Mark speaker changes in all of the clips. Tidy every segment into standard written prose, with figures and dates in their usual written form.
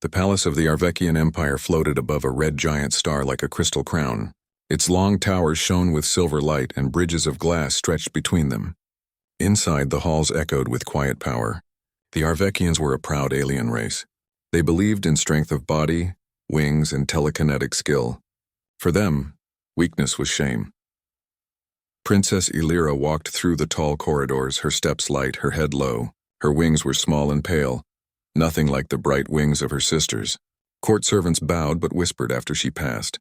Speaker 1: The palace of the Arvekian Empire floated above a red giant star like a crystal crown. Its long towers shone with silver light and bridges of glass stretched between them. Inside, the halls echoed with quiet power. The Arvekians were a proud alien race. They believed in strength of body, wings, and telekinetic skill. For them, weakness was shame. Princess Illyra walked through the tall corridors, her steps light, her head low. Her wings were small and pale, nothing like the bright wings of her sisters. Court servants bowed but whispered after she passed.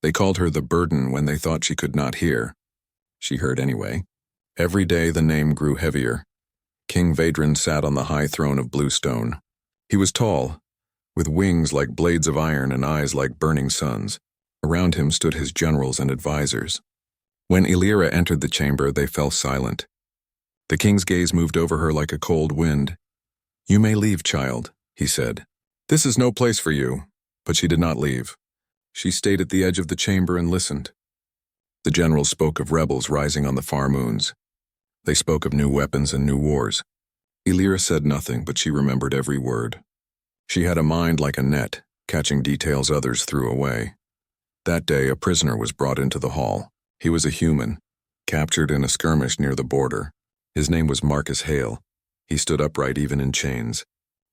Speaker 1: They called her the burden when they thought she could not hear. She heard anyway. Every day the name grew heavier. King Vadran sat on the high throne of blue stone. He was tall, with wings like blades of iron and eyes like burning suns. Around him stood his generals and advisors. When Illyra entered the chamber, they fell silent. The king's gaze moved over her like a cold wind. "You may leave, child," he said. "This is no place for you." But she did not leave. She stayed at the edge of the chamber and listened. The generals spoke of rebels rising on the far moons. They spoke of new weapons and new wars. Illyra said nothing, but she remembered every word. She had a mind like a net, catching details others threw away. That day, a prisoner was brought into the hall. He was a human, captured in a skirmish near the border. His name was Marcus Hale. He stood upright even in chains.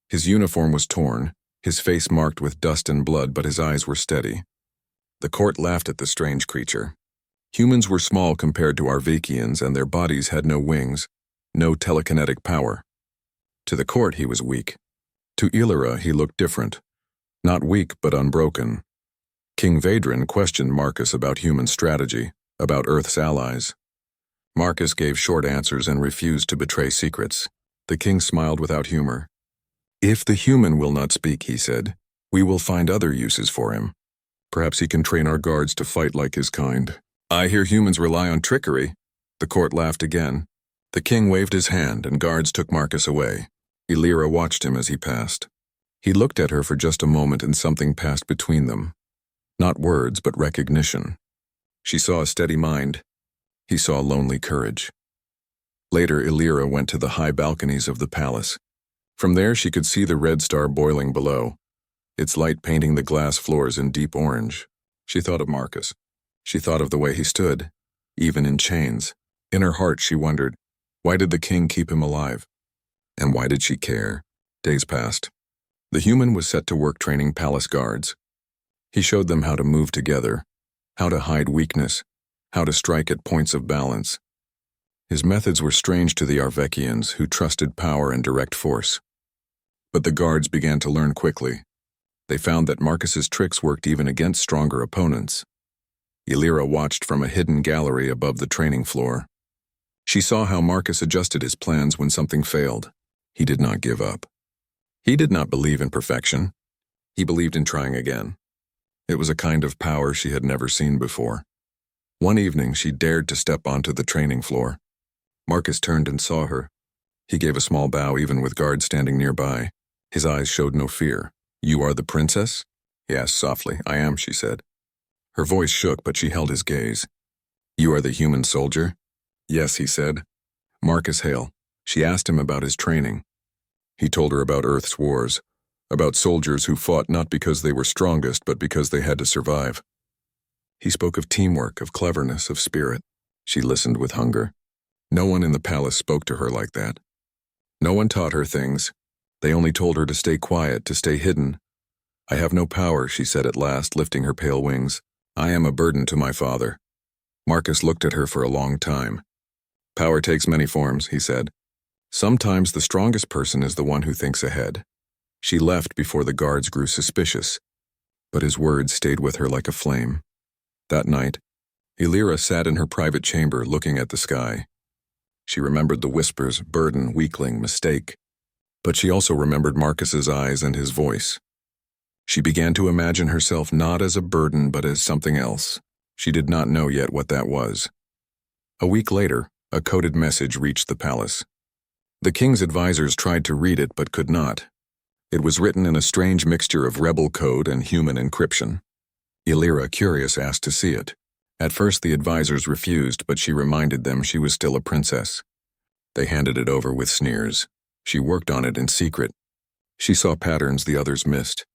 Speaker 1: His uniform was torn, his face marked with dust and blood, but his eyes were steady. The court laughed at the strange creature. Humans were small compared to Arvekians, and their bodies had no wings, no telekinetic power. To the court, he was weak. To Illyra, he looked different. Not weak, but unbroken. King Vadran questioned Marcus about human strategy, about Earth's allies. Marcus gave short answers and refused to betray secrets. The king smiled without humor. "If the human will not speak," he said, "we will find other uses for him. Perhaps he can train our guards to fight like his kind." "I hear humans rely on trickery." The court laughed again. The king waved his hand, and guards took Marcus away. Illyra watched him as he passed. He looked at her for just a moment, and something passed between them. Not words, but recognition. She saw a steady mind. He saw lonely courage. Later, Illyra went to the high balconies of the palace. From there, she could see the red star boiling below, its light painting the glass floors in deep orange. She thought of Marcus. She thought of the way he stood, even in chains. In her heart, she wondered, why did the king keep him alive? And why did she care? Days passed. The human was set to work training palace guards. He showed them how to move together, how to hide weakness, how to strike at points of balance. His methods were strange to the Arvekians, who trusted power and direct force. But the guards began to learn quickly. They found that Marcus's tricks worked even against stronger opponents. Illyra watched from a hidden gallery above the training floor. She saw how Marcus adjusted his plans when something failed. He did not give up. He did not believe in perfection. He believed in trying again. It was a kind of power she had never seen before. One evening, she dared to step onto the training floor. Marcus turned and saw her. He gave a small bow, even with guards standing nearby. His eyes showed no fear. "You are the princess?" he asked softly. "I am," she said. Her voice shook, but she held his gaze. "You are the human soldier?" "Yes," he said. "Marcus Hale." She asked him about his training. He told her about Earth's wars, about soldiers who fought not because they were strongest, but because they had to survive. He spoke of teamwork, of cleverness, of spirit. She listened with hunger. No one in the palace spoke to her like that. No one taught her things. They only told her to stay quiet, to stay hidden. "I have no power," she said at last, lifting her pale wings. "I am a burden to my father." Marcus looked at her for a long time. "Power takes many forms," he said. "Sometimes the strongest person is the one who thinks ahead." She left before the guards grew suspicious, but his words stayed with her like a flame. That night, Illyra sat in her private chamber looking at the sky. She remembered the whispers, burden, weakling, mistake. But she also remembered Marcus's eyes and his voice. She began to imagine herself not as a burden but as something else. She did not know yet what that was. A week later, a coded message reached the palace. The king's advisors tried to read it but could not. It was written in a strange mixture of rebel code and human encryption. Illyra, curious, asked to see it. At first the advisors refused, but she reminded them she was still a princess. They handed it over with sneers. She worked on it in secret. She saw patterns the others missed.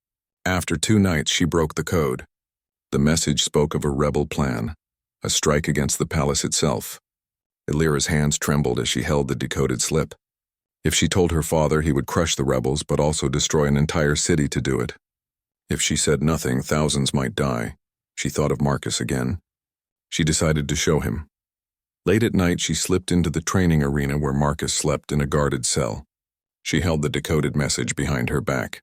Speaker 1: After 2 nights, she broke the code. The message spoke of a rebel plan, a strike against the palace itself. Illyra's hands trembled as she held the decoded slip. If she told her father, he would crush the rebels, but also destroy an entire city to do it. If she said nothing, thousands might die. She thought of Marcus again. She decided to show him. Late at night, she slipped into the training arena where Marcus slept in a guarded cell. She held the decoded message behind her back.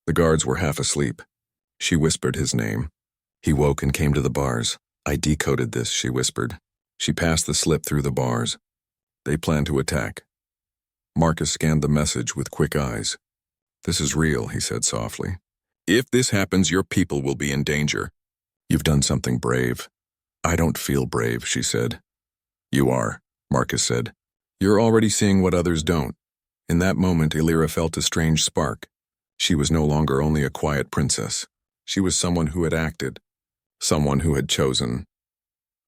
Speaker 1: The guards were half asleep. She whispered his name. He woke and came to the bars. "I decoded this," she whispered. She passed the slip through the bars. They planned to attack. Marcus scanned the message with quick eyes. "This is real," he said softly. "If this happens, your people will be in danger. You've done something brave." "I don't feel brave," she said. "You are," Marcus said. "You're already seeing what others don't." In that moment, Illyra felt a strange spark. She was no longer only a quiet princess. She was someone who had acted, someone who had chosen.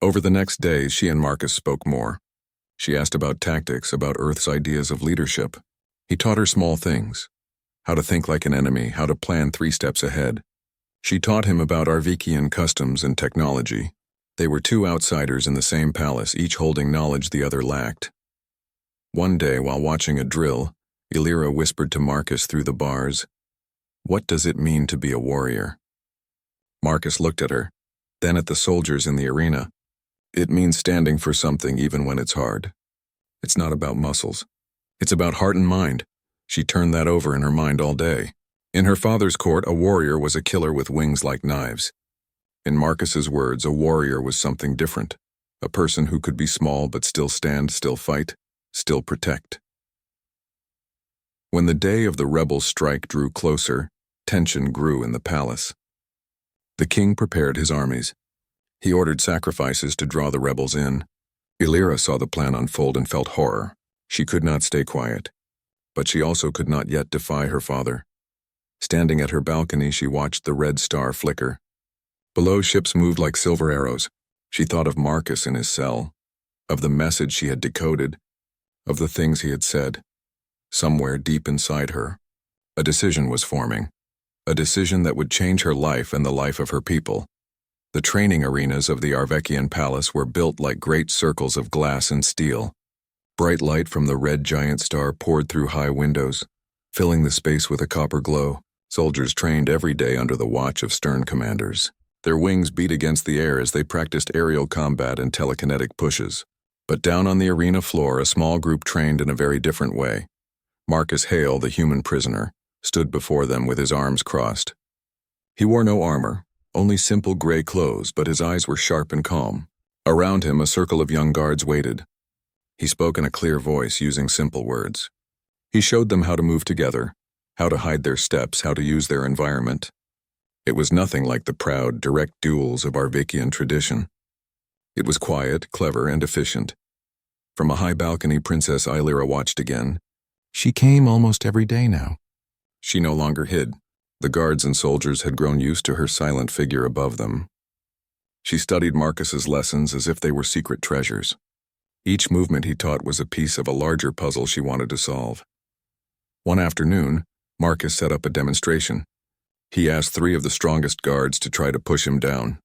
Speaker 1: Over the next days, she and Marcus spoke more. She asked about tactics, about Earth's ideas of leadership. He taught her small things. How to think like an enemy, how to plan 3 steps ahead. She taught him about Arvikian customs and technology. They were 2 outsiders in the same palace, each holding knowledge the other lacked. One day, while watching a drill, Illyra whispered to Marcus through the bars, "What does it mean to be a warrior?" Marcus looked at her, then at the soldiers in the arena. "It means standing for something even when it's hard. It's not about muscles. It's about heart and mind." She turned that over in her mind all day. In her father's court, a warrior was a killer with wings like knives. In Marcus's words, a warrior was something different. A person who could be small but still stand, still fight, still protect. When the day of the rebel strike drew closer, tension grew in the palace. The king prepared his armies. He ordered sacrifices to draw the rebels in. Illyra saw the plan unfold and felt horror. She could not stay quiet. But she also could not yet defy her father. Standing at her balcony, she watched the red star flicker. Below, ships moved like silver arrows. She thought of Marcus in his cell, of the message she had decoded, of the things he had said. Somewhere deep inside her, a decision was forming. A decision that would change her life and the life of her people. The training arenas of the Arvekian palace were built like great circles of glass and steel. Bright light from the red giant star poured through high windows, filling the space with a copper glow. Soldiers trained every day under the watch of stern commanders. Their wings beat against the air as they practiced aerial combat and telekinetic pushes. But down on the arena floor, a small group trained in a very different way. Marcus Hale, the human prisoner, stood before them with his arms crossed. He wore no armor, only simple gray clothes, but his eyes were sharp and calm. Around him, a circle of young guards waited. He spoke in a clear voice, using simple words. He showed them how to move together, how to hide their steps, how to use their environment. It was nothing like the proud, direct duels of Arvikian tradition. It was quiet, clever, and efficient. From a high balcony, Princess Illyra watched again. She came almost every day now. She no longer hid. The guards and soldiers had grown used to her silent figure above them. She studied Marcus's lessons as if they were secret treasures. Each movement he taught was a piece of a larger puzzle she wanted to solve. One afternoon, Marcus set up a demonstration. He asked 3 of the strongest guards to try to push him down.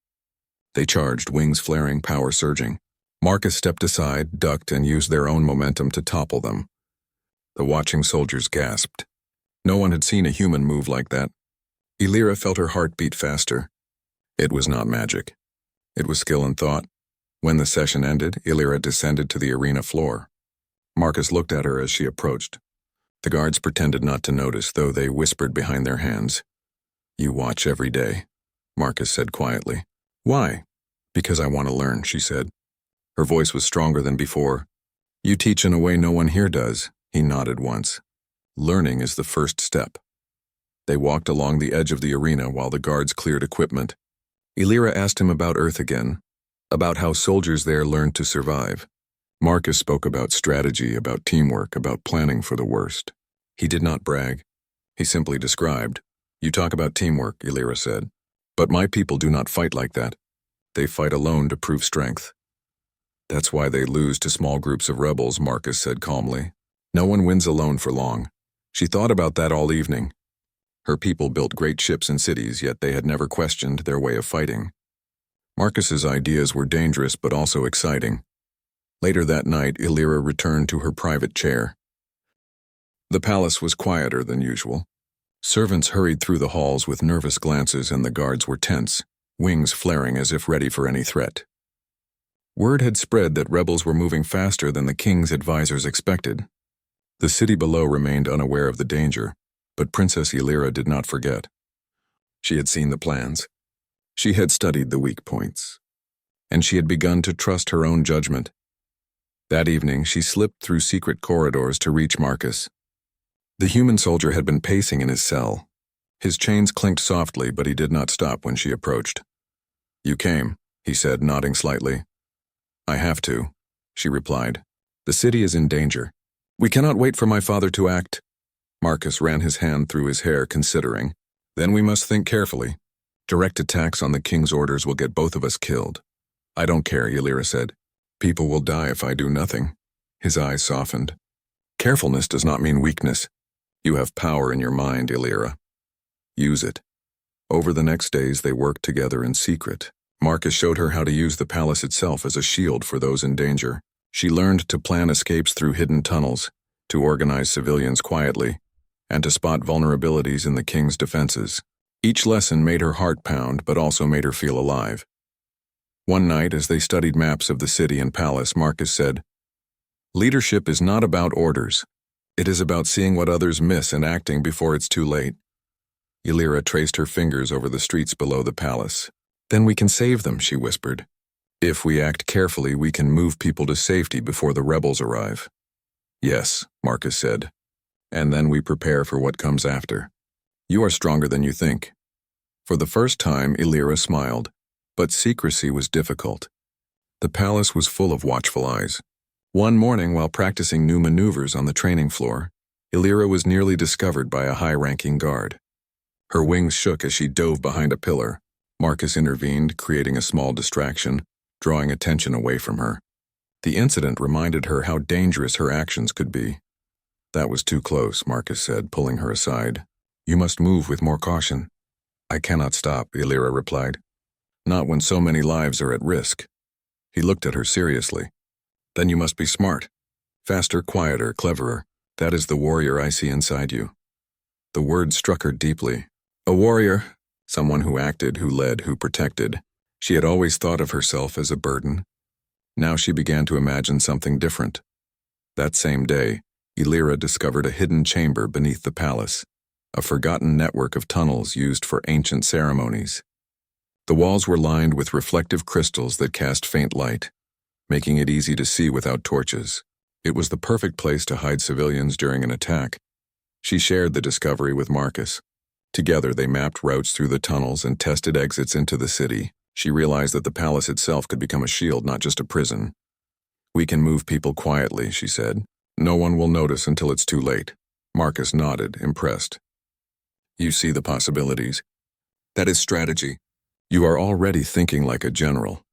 Speaker 1: They charged, wings flaring, power surging. Marcus stepped aside, ducked, and used their own momentum to topple them. The watching soldiers gasped. No one had seen a human move like that. Illyra felt her heart beat faster. It was not magic. It was skill and thought. When the session ended, Illyra descended to the arena floor. Marcus looked at her as she approached. The guards pretended not to notice, though they whispered behind their hands. "You watch every day," Marcus said quietly. "Why?" "Because I want to learn," she said. Her voice was stronger than before. "You teach in a way no one here does," he nodded once. "Learning is the first step." They walked along the edge of the arena while the guards cleared equipment. Illyra asked him about Earth again, about how soldiers there learned to survive. Marcus spoke about strategy, about teamwork, about planning for the worst. He did not brag. He simply described. "You talk about teamwork," Illyra said. "But my people do not fight like that. They fight alone to prove strength." "That's why they lose to small groups of rebels," Marcus said calmly. "No one wins alone for long." She thought about that all evening. Her people built great ships and cities, yet they had never questioned their way of fighting. Marcus's ideas were dangerous but also exciting. Later that night, Illyra returned to her private chair. The palace was quieter than usual. Servants hurried through the halls with nervous glances, and the guards were tense, wings flaring as if ready for any threat. Word had spread that rebels were moving faster than the king's advisors expected. The city below remained unaware of the danger, but Princess Illyra did not forget. She had seen the plans. She had studied the weak points. And she had begun to trust her own judgment. That evening, she slipped through secret corridors to reach Marcus. The human soldier had been pacing in his cell. His chains clinked softly, but he did not stop when she approached. "You came," he said, nodding slightly. "I have to," she replied. "The city is in danger. We cannot wait for my father to act." Marcus ran his hand through his hair, considering. "Then we must think carefully. Direct attacks on the king's orders will get both of us killed." "I don't care," Illyra said. "People will die if I do nothing." His eyes softened. "Carefulness does not mean weakness. You have power in your mind, Illyra. Use it." Over the next days, they worked together in secret. Marcus showed her how to use the palace itself as a shield for those in danger. She learned to plan escapes through hidden tunnels, to organize civilians quietly, and to spot vulnerabilities in the king's defenses. Each lesson made her heart pound, but also made her feel alive. One night, as they studied maps of the city and palace, Marcus said, "Leadership is not about orders. It is about seeing what others miss and acting before it's too late." Illyra traced her fingers over the streets below the palace. "Then we can save them," she whispered. "If we act carefully, we can move people to safety before the rebels arrive." "Yes," Marcus said. "And then we prepare for what comes after. You are stronger than you think." For the first time, Illyra smiled, but secrecy was difficult. The palace was full of watchful eyes. One morning, while practicing new maneuvers on the training floor, Illyra was nearly discovered by a high-ranking guard. Her wings shook as she dove behind a pillar. Marcus intervened, creating a small distraction, drawing attention away from her. The incident reminded her how dangerous her actions could be. "That was too close," Marcus said, pulling her aside. "You must move with more caution." "I cannot stop," Illyra replied. "Not when so many lives are at risk." He looked at her seriously. "Then you must be smart. Faster, quieter, cleverer. That is the warrior I see inside you." The word struck her deeply. A warrior, someone who acted, who led, who protected. She had always thought of herself as a burden. Now she began to imagine something different. That same day, Illyra discovered a hidden chamber beneath the palace, a forgotten network of tunnels used for ancient ceremonies. The walls were lined with reflective crystals that cast faint light, making it easy to see without torches. It was the perfect place to hide civilians during an attack. She shared the discovery with Marcus. Together they mapped routes through the tunnels and tested exits into the city. She realized that the palace itself could become a shield, not just a prison. "We can move people quietly," she said. "No one will notice until it's too late." Marcus nodded, impressed. "You see the possibilities. That is strategy. You are already thinking like a general."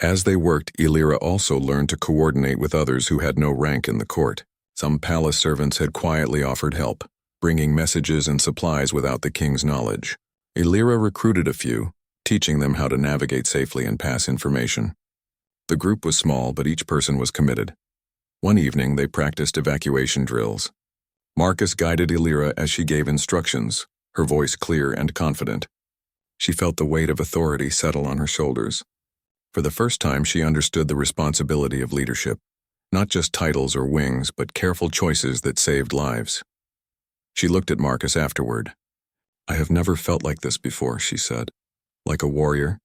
Speaker 1: As they worked, Illyra also learned to coordinate with others who had no rank in the court. Some palace servants had quietly offered help, bringing messages and supplies without the king's knowledge. Illyra recruited a few, teaching them how to navigate safely and pass information. The group was small, but each person was committed. One evening, they practiced evacuation drills. Marcus guided Illyra as she gave instructions, her voice clear and confident. She felt the weight of authority settle on her shoulders. For the first time, she understood the responsibility of leadership, not just titles or wings, but careful choices that saved lives. She looked at Marcus afterward. "I have never felt like this before," she said. "Like a warrior?"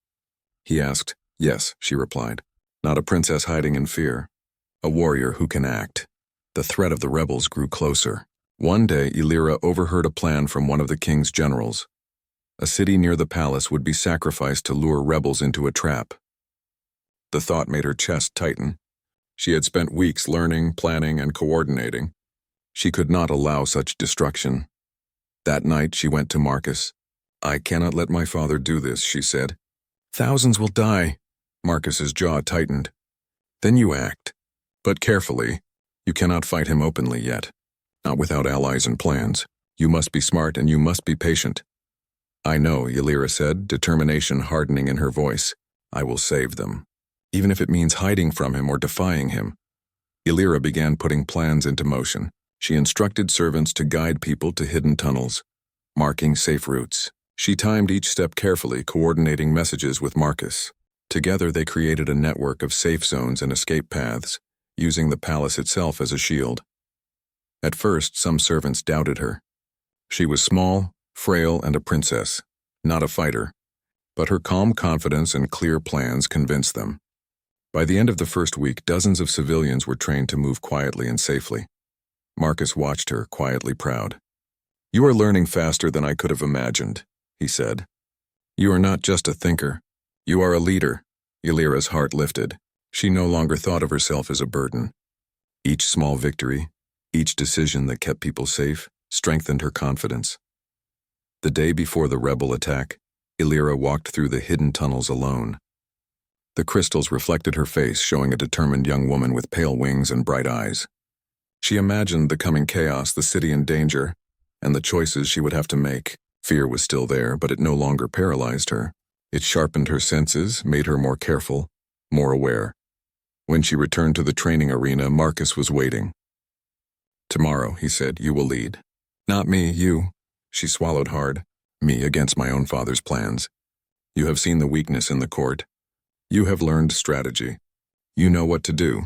Speaker 1: He asked. "Yes," she replied. "Not a princess hiding in fear. A warrior who can act." The threat of the rebels grew closer. One day, Illyra overheard a plan from one of the king's generals. A city near the palace would be sacrificed to lure rebels into a trap. The thought made her chest tighten. She had spent weeks learning, planning, and coordinating. She could not allow such destruction. That night, she went to Marcus. "I cannot let my father do this," she said. "Thousands will die." Marcus's jaw tightened. "Then you act. But carefully. You cannot fight him openly yet. Not without allies and plans." You must be smart and you must be patient. I know, Ylira said, determination hardening in her voice. I will save them. Even if it means hiding from him or defying him. Ylira began putting plans into motion. She instructed servants to guide people to hidden tunnels, marking safe routes. She timed each step carefully, coordinating messages with Marcus. Together they created a network of safe zones and escape paths, using the palace itself as a shield. At first, some servants doubted her. She was small, frail, and a princess, not a fighter. But her calm confidence and clear plans convinced them. By the end of the first week, dozens of civilians were trained to move quietly and safely. Marcus watched her, quietly proud. You are learning faster than I could have imagined, he said. You are not just a thinker. You are a leader. Ylira's heart lifted. She no longer thought of herself as a burden. Each small victory, each decision that kept people safe, strengthened her confidence. The day before the rebel attack, Ylira walked through the hidden tunnels alone. The crystals reflected her face, showing a determined young woman with pale wings and bright eyes. She imagined the coming chaos, the city in danger, and the choices she would have to make. Fear was still there, but it no longer paralyzed her. It sharpened her senses, made her more careful, more aware. When she returned to the training arena, Marcus was waiting. Tomorrow, he said, you will lead. Not me, you. She swallowed hard. Me against my own father's plans. You have seen the weakness in the court. You have learned strategy. You know what to do.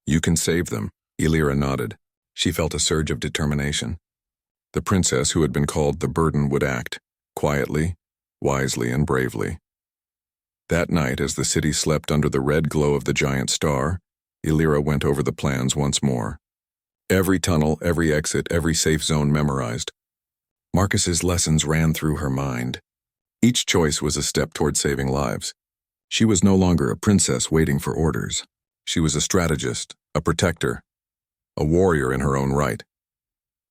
Speaker 1: You can save them. Ylira nodded. She felt a surge of determination. The princess who had been called the burden would act, quietly, wisely, and bravely. That night, as the city slept under the red glow of the giant star, Ylira went over the plans once more. Every tunnel, every exit, every safe zone memorized. Marcus's lessons ran through her mind. Each choice was a step toward saving lives. She was no longer a princess waiting for orders. She was a strategist, a protector, a warrior in her own right.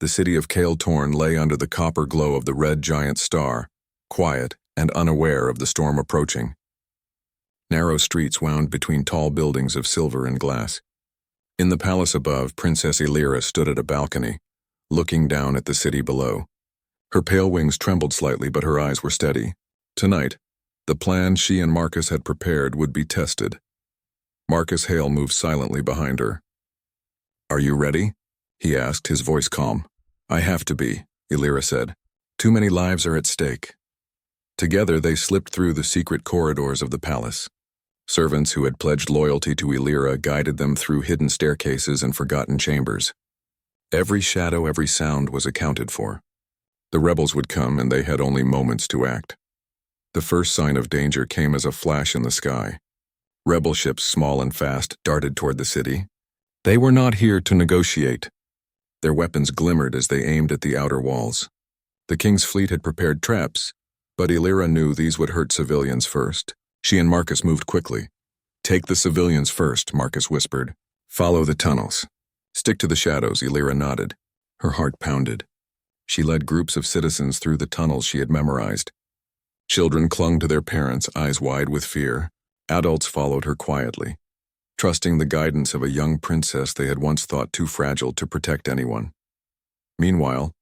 Speaker 1: The city of Kale Torn lay under the copper glow of the red giant star, quiet and unaware of the storm approaching. Narrow streets wound between tall buildings of silver and glass. In the palace above, Princess Ylira stood at a balcony, looking down at the city below. Her pale wings trembled slightly, but her eyes were steady. Tonight, the plan she and Marcus had prepared would be tested. Marcus Hale moved silently behind her. Are you ready? He asked, his voice calm. I have to be, Ylira said. Too many lives are at stake. Together they slipped through the secret corridors of the palace. Servants who had pledged loyalty to Ylira guided them through hidden staircases and forgotten chambers. Every shadow, every sound was accounted for. The rebels would come, and they had only moments to act. The first sign of danger came as a flash in the sky. Rebel ships, small and fast, darted toward the city. They were not here to negotiate. Their weapons glimmered as they aimed at the outer walls. The king's fleet had prepared traps, but Ylira knew these would hurt civilians first. She and Marcus moved quickly. Take the civilians first, Marcus whispered. Follow the tunnels. Stick to the shadows, Ylira nodded. Her heart pounded. She led groups of citizens through the tunnels she had memorized. Children clung to their parents, eyes wide with fear. Adults followed her quietly, trusting the guidance of a young princess they had once thought too fragile to protect anyone. Meanwhile,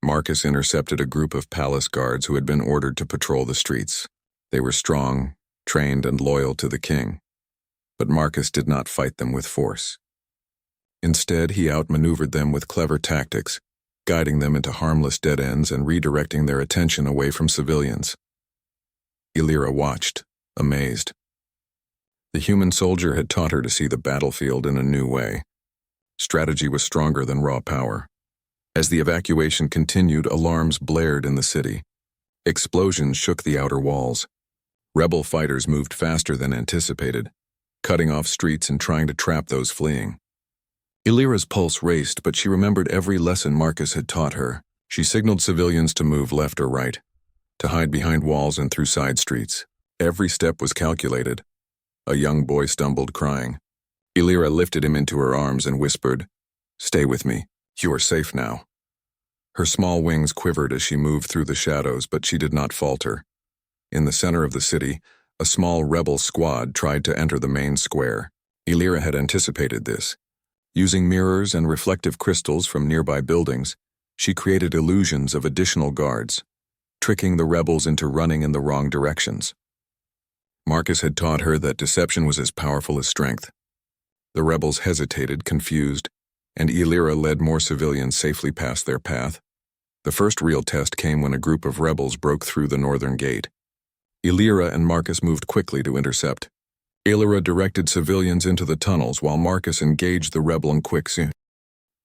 Speaker 1: Marcus intercepted a group of palace guards who had been ordered to patrol the streets. They were strong, trained, and loyal to the king. But Marcus did not fight them with force. Instead, he outmaneuvered them with clever tactics, guiding them into harmless dead ends and redirecting their attention away from civilians. Ylira watched, amazed. The human soldier had taught her to see the battlefield in a new way. Strategy was stronger than raw power. As the evacuation continued, alarms blared in the city. Explosions shook the outer walls. Rebel fighters moved faster than anticipated, cutting off streets and trying to trap those fleeing. Ylira's pulse raced, but she remembered every lesson Marcus had taught her. She signaled civilians to move left or right, to hide behind walls and through side streets. Every step was calculated. A young boy stumbled, crying. Ylira lifted him into her arms and whispered, "Stay with me. You are safe now." Her small wings quivered as she moved through the shadows, but she did not falter. In the center of the city, a small rebel squad tried to enter the main square. Ylira had anticipated this. Using mirrors and reflective crystals from nearby buildings, She created illusions of additional guards, tricking the rebels into running in the wrong directions. Marcus had taught her that deception was as powerful as strength. The rebels hesitated, confused, and Illyra led more civilians safely past their path. The first real test came when a group of rebels broke through the northern gate. Illyra and Marcus moved quickly to intercept. Illyra directed civilians into the tunnels while Marcus engaged the rebel in quick suit.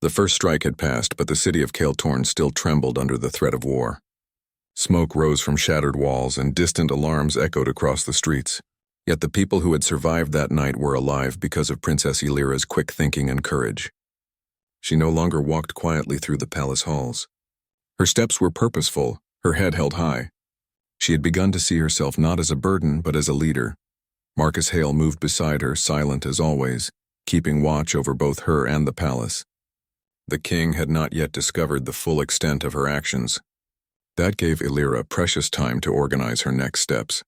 Speaker 1: The first strike had passed, but the city of Kael'Torn still trembled under the threat of war. Smoke rose from shattered walls and distant alarms echoed across the streets. Yet the people who had survived that night were alive because of Princess Illyra's quick thinking and courage. She no longer walked quietly through the palace halls. Her steps were purposeful, her head held high. She had begun to see herself not as a burden, but as a leader. Marcus Hale moved beside her, silent as always, keeping watch over both her and the palace. The king had not yet discovered the full extent of her actions. That gave Illyra precious time to organize her next steps.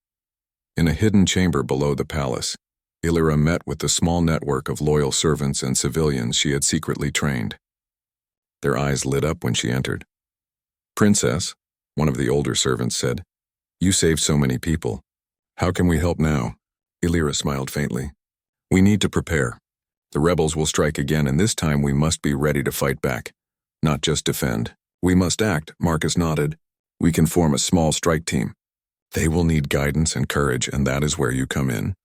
Speaker 1: In a hidden chamber below the palace, Illyra met with the small network of loyal servants and civilians she had secretly trained. Their eyes lit up when she entered. "Princess," one of the older servants said, "you saved so many people. How can we help now?" Illyra smiled faintly. "We need to prepare. The rebels will strike again, and this time we must be ready to fight back, not just defend. We must act," Marcus nodded. "We can form a small strike team. They will need guidance and courage, and that is where you come in."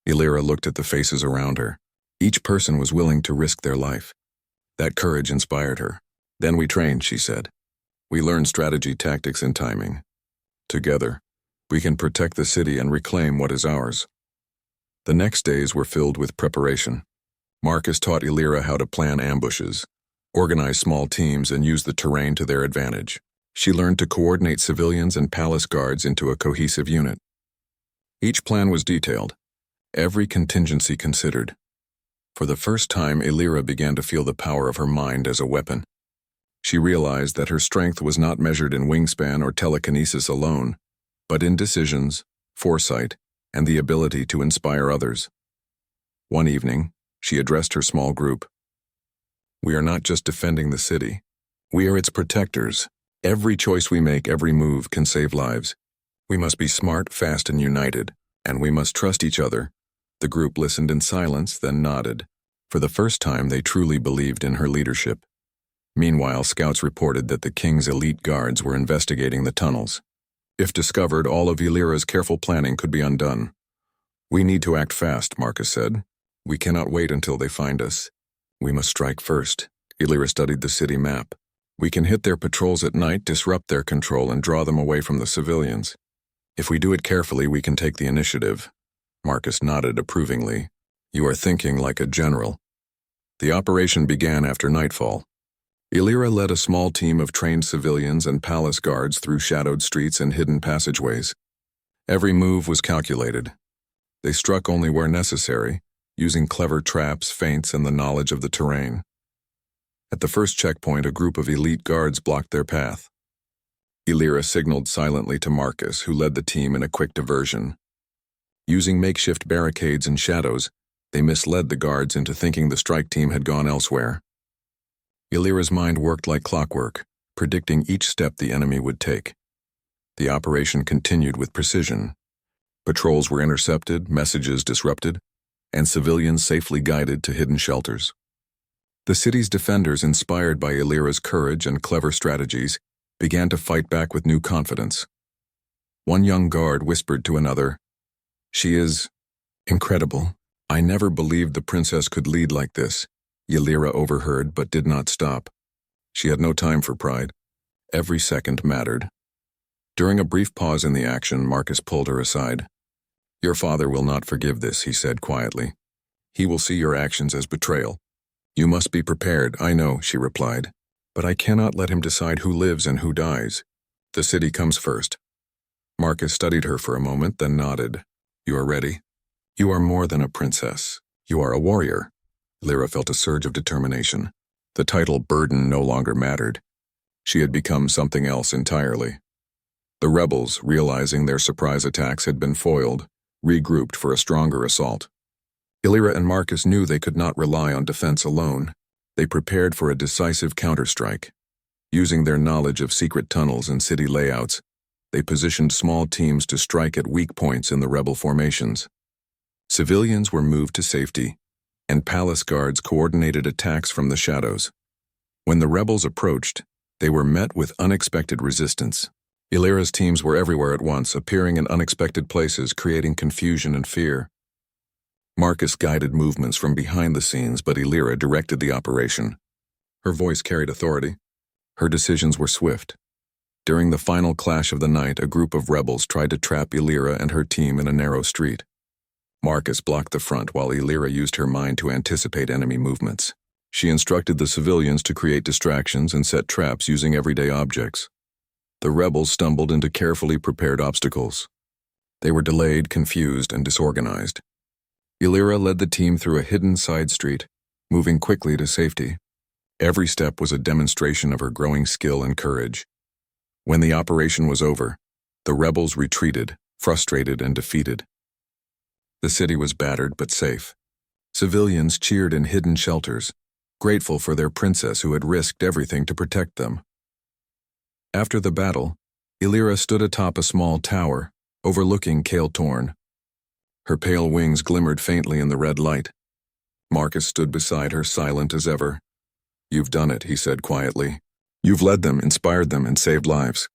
Speaker 1: Illyra looked at the faces around her. Each person was willing to risk their life. That courage inspired her. "Then we trained," she said. "We learned strategy, tactics, and timing. Together, we can protect the city and reclaim what is ours." The next days were filled with preparation. Marcus taught Illyra how to plan ambushes, organize small teams, and use the terrain to their advantage. She learned to coordinate civilians and palace guards into a cohesive unit. Each plan was detailed, every contingency considered. For the first time, Illyra began to feel the power of her mind as a weapon. She realized that her strength was not measured in wingspan or telekinesis alone, but in decisions, foresight, and the ability to inspire others. One evening, she addressed her small group. "We are not just defending the city. We are its protectors. Every choice we make, every move, can save lives. We must be smart, fast, and united, and we must trust each other." The group listened in silence, then nodded. For the first time, they truly believed in her leadership. Meanwhile, scouts reported that the king's elite guards were investigating the tunnels. If discovered, all of Illyra's careful planning could be undone. "We need to act fast," Marcus said. "We cannot wait until they find us. We must strike first." Illyra studied the city map. "We can hit their patrols at night, disrupt their control, and draw them away from the civilians. If we do it carefully, we can take the initiative." Marcus nodded approvingly. "You are thinking like a general." The operation began after nightfall. Illyra led a small team of trained civilians and palace guards through shadowed streets and hidden passageways. Every move was calculated. They struck only where necessary, using clever traps, feints, and the knowledge of the terrain. At the first checkpoint, a group of elite guards blocked their path. Illyra signaled silently to Marcus, who led the team in a quick diversion. Using makeshift barricades and shadows, they misled the guards into thinking the strike team had gone elsewhere. Illyra's mind worked like clockwork, predicting each step the enemy would take. The operation continued with precision. Patrols were intercepted, messages disrupted, and civilians safely guided to hidden shelters. The city's defenders, inspired by Illyra's courage and clever strategies, began to fight back with new confidence. One young guard whispered to another, "She is incredible. I never believed the princess could lead like this." Illyra overheard but did not stop. She had no time for pride. Every second mattered. During a brief pause in the action, Marcus pulled her aside. "Your father will not forgive this," he said quietly. "He will see your actions as betrayal." "You must be prepared, I know," she replied. "But I cannot let him decide who lives and who dies. The city comes first." Marcus studied her for a moment, then nodded. "You are ready? You are more than a princess. You are a warrior." Illyra felt a surge of determination. The title burden no longer mattered. She had become something else entirely. The rebels, realizing their surprise attacks had been foiled, regrouped for a stronger assault. Illyra and Marcus knew they could not rely on defense alone. They prepared for a decisive counterstrike. Using their knowledge of secret tunnels and city layouts, they positioned small teams to strike at weak points in the rebel formations. Civilians were moved to safety, and palace guards coordinated attacks from the shadows. When the rebels approached, they were met with unexpected resistance. Illyra's teams were everywhere at once, appearing in unexpected places, creating confusion and fear. Marcus guided movements from behind the scenes, but Illyra directed the operation. Her voice carried authority. Her decisions were swift. During the final clash of the night, a group of rebels tried to trap Illyra and her team in a narrow street. Marcus blocked the front while Illyra used her mind to anticipate enemy movements. She instructed the civilians to create distractions and set traps using everyday objects. The rebels stumbled into carefully prepared obstacles. They were delayed, confused, and disorganized. Illyra led the team through a hidden side street, moving quickly to safety. Every step was a demonstration of her growing skill and courage. When the operation was over, the rebels retreated, frustrated and defeated. The city was battered but safe. Civilians cheered in hidden shelters, grateful for their princess who had risked everything to protect them. After the battle, Illyra stood atop a small tower, overlooking Kale Torn. Her pale wings glimmered faintly in the red light. Marcus stood beside her, silent as ever. "You've done it," he said quietly. "You've led them, inspired them, and saved lives."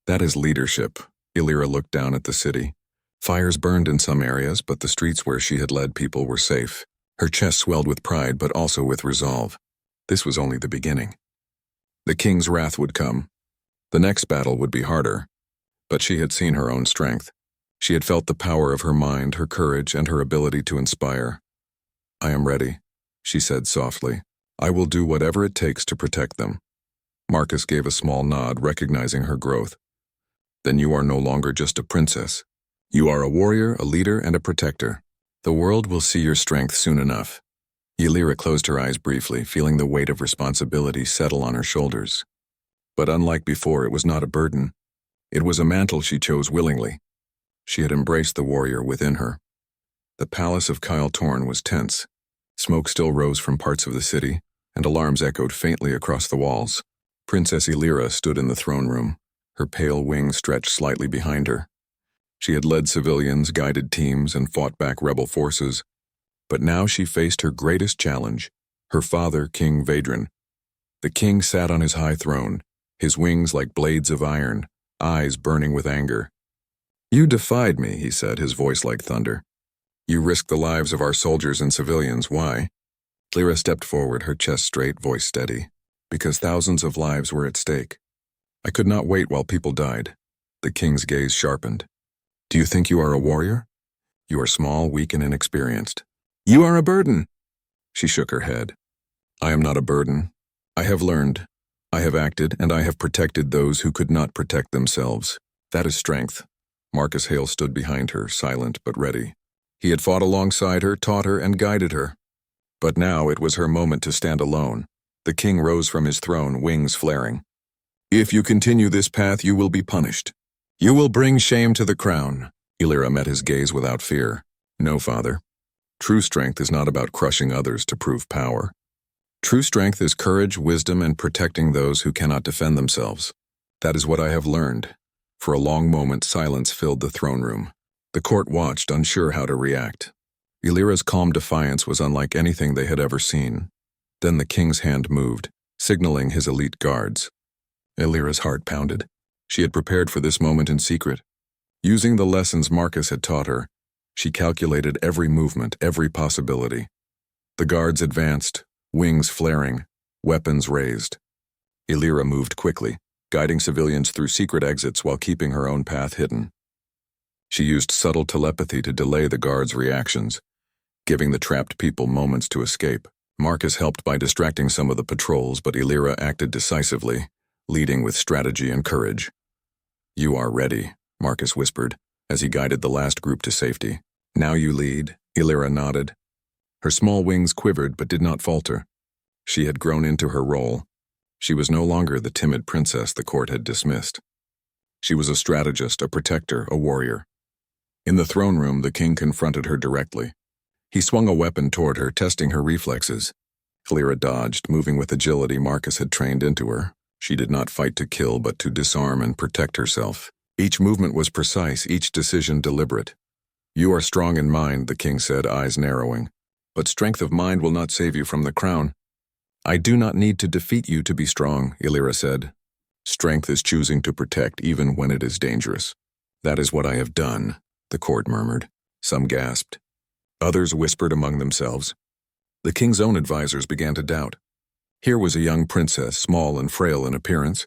Speaker 1: "That is leadership." Illyra looked down at the city. Fires burned in some areas, but the streets where she had led people were safe. Her chest swelled with pride, but also with resolve. This was only the beginning. The king's wrath would come. The next battle would be harder. But she had seen her own strength. She had felt the power of her mind, her courage, and her ability to inspire. "I am ready," she said softly. "I will do whatever it takes to protect them." Marcus gave a small nod, recognizing her growth. "Then you are no longer just a princess. You are a warrior, a leader, and a protector. The world will see your strength soon enough." Illyra closed her eyes briefly, feeling the weight of responsibility settle on her shoulders. But unlike before, it was not a burden. It was a mantle she chose willingly. She had embraced the warrior within her. The palace of Kyle Torn was tense. Smoke still rose from parts of the city, and alarms echoed faintly across the walls. Princess Illyra stood in the throne room, her pale wings stretched slightly behind her. She had led civilians, guided teams, and fought back rebel forces. But now she faced her greatest challenge, her father, King Vadran. The king sat on his high throne, his wings like blades of iron, eyes burning with anger. "You defied me," he said, his voice like thunder. "You risked the lives of our soldiers and civilians. Why?" Illyra stepped forward, her chest straight, voice steady. "Because thousands of lives were at stake. I could not wait while people died." The king's gaze sharpened. "Do you think you are a warrior? You are small, weak, and inexperienced. You are a burden." She shook her head. "I am not a burden. I have learned. I have acted, and I have protected those who could not protect themselves. That is strength." Marcus Hale stood behind her, silent but ready. He had fought alongside her, taught her, and guided her. But now it was her moment to stand alone. The king rose from his throne, wings flaring. "If you continue this path, you will be punished. You will bring shame to the crown." Illyra met his gaze without fear. "No, father. True strength is not about crushing others to prove power. True strength is courage, wisdom, and protecting those who cannot defend themselves. That is what I have learned." For a long moment, silence filled the throne room. The court watched, unsure how to react. Illyra's calm defiance was unlike anything they had ever seen. Then the king's hand moved, signaling his elite guards. Illyra's heart pounded. She had prepared for this moment in secret. Using the lessons Marcus had taught her, she calculated every movement, every possibility. The guards advanced, wings flaring, weapons raised. Illyra moved quickly, guiding civilians through secret exits while keeping her own path hidden. She used subtle telepathy to delay the guards' reactions, giving the trapped people moments to escape. Marcus helped by distracting some of the patrols, but Illyra acted decisively, leading with strategy and courage. "You are ready," Marcus whispered, as he guided the last group to safety. "Now you lead," Illyra nodded. Her small wings quivered but did not falter. She had grown into her role. She was no longer the timid princess the court had dismissed. She was a strategist, a protector, a warrior. In the throne room, the king confronted her directly. He swung a weapon toward her, testing her reflexes. Illyra dodged, moving with agility Marcus had trained into her. She did not fight to kill, but to disarm and protect herself. Each movement was precise, each decision deliberate. "You are strong in mind," the king said, eyes narrowing. "But strength of mind will not save you from the crown." "I do not need to defeat you to be strong," Illyra said. "Strength is choosing to protect even when it is dangerous." "That is what I have done," the court murmured. Some gasped. Others whispered among themselves. The king's own advisors began to doubt. Here was a young princess, small and frail in appearance,